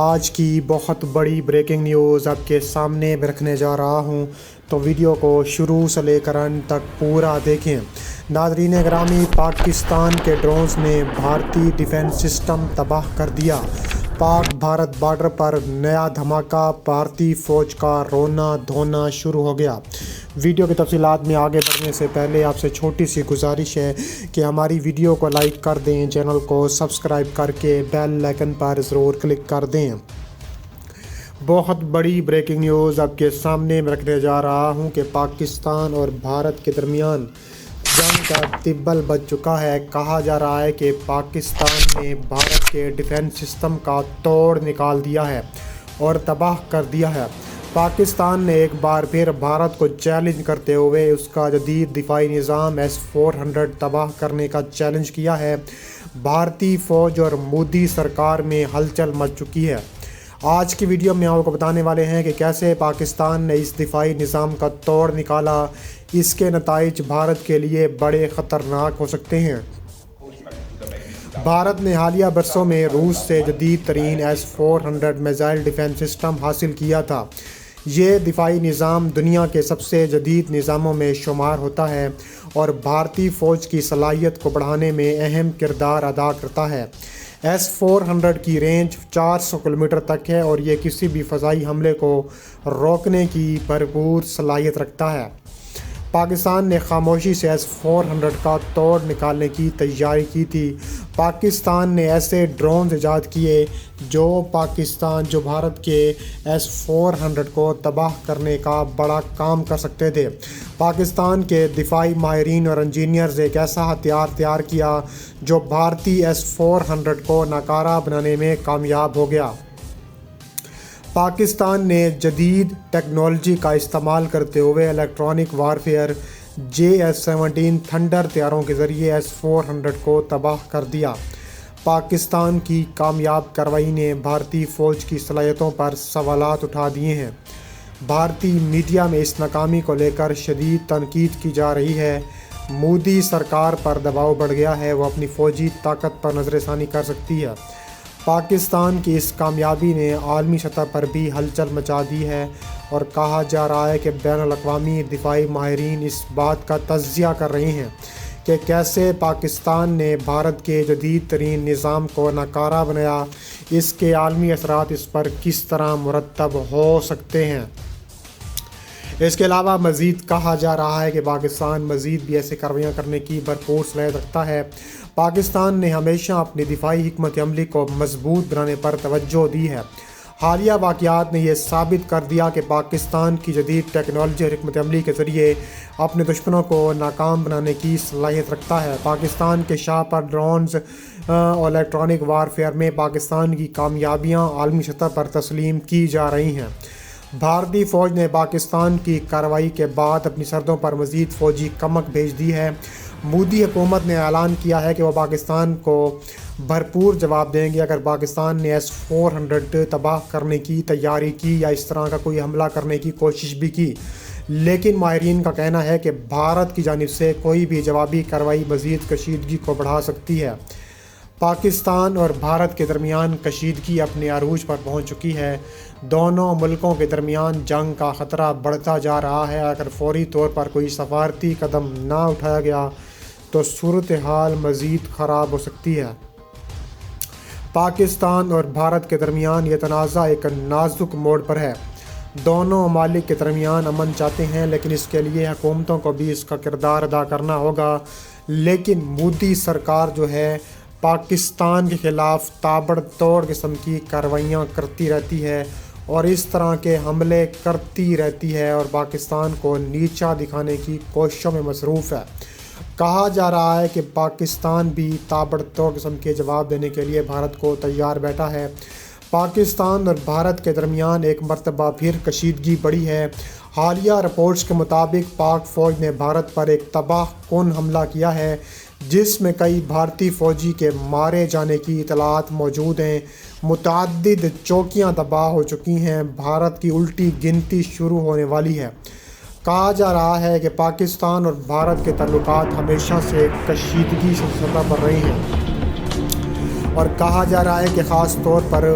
آج کی بہت بڑی بریکنگ نیوز آپ کے سامنے میں رکھنے جا رہا ہوں، تو ویڈیو کو شروع سے لے کر انت تک پورا دیکھیں۔ ناظرین گرامی، پاکستان کے ڈرونز نے بھارتی ڈیفنس سسٹم تباہ کر دیا۔ پاک بھارت بارڈر پر نیا دھماکہ، بھارتی فوج کا رونا دھونا شروع ہو گیا۔ ویڈیو کی تفصیلات میں آگے بڑھنے سے پہلے آپ سے چھوٹی سی گزارش ہے کہ ہماری ویڈیو کو لائک کر دیں، چینل کو سبسکرائب کر کے بیل آئیکن پر ضرور کلک کر دیں۔ بہت بڑی بریکنگ نیوز آپ کے سامنے میں رکھنے جا رہا ہوں کہ پاکستان اور بھارت کے درمیان جنگ کا تبل بج چکا ہے۔ کہا جا رہا ہے کہ پاکستان نے بھارت کے ڈیفنس سسٹم کا توڑ نکال دیا ہے اور تباہ کر دیا ہے۔ پاکستان نے ایک بار پھر بھارت کو چیلنج کرتے ہوئے اس کا جدید دفاعی نظام S-400 تباہ کرنے کا چیلنج کیا ہے۔ بھارتی فوج اور مودی سرکار میں ہلچل مچ چکی ہے۔ آج کی ویڈیو میں آپ کو بتانے والے ہیں کہ کیسے پاکستان نے اس دفاعی نظام کا توڑ نکالا۔ اس کے نتائج بھارت کے لیے بڑے خطرناک ہو سکتے ہیں۔ بھارت نے حالیہ برسوں میں روس سے جدید ترین S-400 میزائل ڈیفنس سسٹم حاصل کیا تھا۔ یہ دفاعی نظام دنیا کے سب سے جدید نظاموں میں شمار ہوتا ہے اور بھارتی فوج کی صلاحیت کو بڑھانے میں اہم کردار ادا کرتا ہے۔ S-400 کی رینج 400 کلومیٹر تک ہے اور یہ کسی بھی فضائی حملے کو روکنے کی بھرپور صلاحیت رکھتا ہے۔ پاکستان نے خاموشی سے S-400 کا توڑ نکالنے کی تیاری کی تھی۔ پاکستان نے ایسے ڈرونز ایجاد کیے جو بھارت کے S-400 کو تباہ کرنے کا بڑا کام کر سکتے تھے۔ پاکستان کے دفاعی ماہرین اور انجینئرز ایک ایسا ہتھیار تیار کیا جو بھارتی S-400 کو ناکارہ بنانے میں کامیاب ہو گیا۔ پاکستان نے جدید ٹیکنالوجی کا استعمال کرتے ہوئے الیکٹرانک وارفیئر JS-17 تھنڈر طیاروں کے ذریعے S-400 کو تباہ کر دیا۔ پاکستان کی کامیاب کارروائی نے بھارتی فوج کی صلاحیتوں پر سوالات اٹھا دیے ہیں۔ بھارتی میڈیا میں اس ناکامی کو لے کر شدید تنقید کی جا رہی ہے۔ مودی سرکار پر دباؤ بڑھ گیا ہے، وہ اپنی فوجی طاقت پر نظر ثانی کر سکتی ہے۔ پاکستان کی اس کامیابی نے عالمی سطح پر بھی ہلچل مچا دی ہے اور کہا جا رہا ہے کہ بین الاقوامی دفاعی ماہرین اس بات کا تجزیہ کر رہے ہیں کہ کیسے پاکستان نے بھارت کے جدید ترین نظام کو ناکارہ بنایا، اس کے عالمی اثرات اس پر کس طرح مرتب ہو سکتے ہیں۔ اس کے علاوہ مزید کہا جا رہا ہے کہ پاکستان مزید بھی ایسی کارروائیاں کرنے کی بھرپور صلاحیت رکھتا ہے۔ پاکستان نے ہمیشہ اپنی دفاعی حکمت عملی کو مضبوط بنانے پر توجہ دی ہے۔ حالیہ واقعات نے یہ ثابت کر دیا کہ پاکستان کی جدید ٹیکنالوجی اور حکمت عملی کے ذریعے اپنے دشمنوں کو ناکام بنانے کی صلاحیت رکھتا ہے۔ پاکستان کے شاہ پر ڈرونز اور الیکٹرانک وارفیئر میں پاکستان کی کامیابیاں عالمی سطح پر تسلیم کی جا رہی ہیں۔ بھارتی فوج نے پاکستان کی کارروائی کے بعد اپنی سرحدوں پر مزید فوجی کمک بھیج دی ہے۔ مودی حکومت نے اعلان کیا ہے کہ وہ پاکستان کو بھرپور جواب دیں گے اگر پاکستان نے S-400 تباہ کرنے کی تیاری کی یا اس طرح کا کوئی حملہ کرنے کی کوشش بھی کی، لیکن ماہرین کا کہنا ہے کہ بھارت کی جانب سے کوئی بھی جوابی کارروائی مزید کشیدگی کو بڑھا سکتی ہے۔ پاکستان اور بھارت کے درمیان کشیدگی اپنے عروج پر پہنچ چکی ہے۔ دونوں ملکوں کے درمیان جنگ کا خطرہ بڑھتا جا رہا ہے۔ اگر فوری طور پر کوئی سفارتی قدم نہ اٹھایا گیا تو صورتحال مزید خراب ہو سکتی ہے۔ پاکستان اور بھارت کے درمیان یہ تنازع ایک نازک موڑ پر ہے۔ دونوں ممالک کے درمیان امن چاہتے ہیں، لیکن اس کے لیے حکومتوں کو بھی اس کا کردار ادا کرنا ہوگا۔ لیکن مودی سرکار جو ہے پاکستان کے خلاف تابڑ توڑ قسم کی کارروائیاں کرتی رہتی ہے اور اس طرح کے حملے کرتی رہتی ہے اور پاکستان کو نیچا دکھانے کی کوششوں میں مصروف ہے۔ کہا جا رہا ہے کہ پاکستان بھی تابڑ توڑ قسم کے جواب دینے کے لیے بھارت کو تیار بیٹھا ہے۔ پاکستان اور بھارت کے درمیان ایک مرتبہ پھر کشیدگی بڑھی ہے۔ حالیہ رپورٹس کے مطابق پاک فوج نے بھارت پر ایک تباہ کن حملہ کیا ہے جس میں کئی بھارتی فوجی کے مارے جانے کی اطلاعات موجود ہیں۔ متعدد چوکیاں تباہ ہو چکی ہیں۔ بھارت کی الٹی گنتی شروع ہونے والی ہے۔ کہا جا رہا ہے کہ پاکستان اور بھارت کے تعلقات ہمیشہ سے کشیدگی سے سطح پر رہے ہیں اور کہا جا رہا ہے کہ خاص طور پر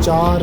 4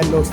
LOC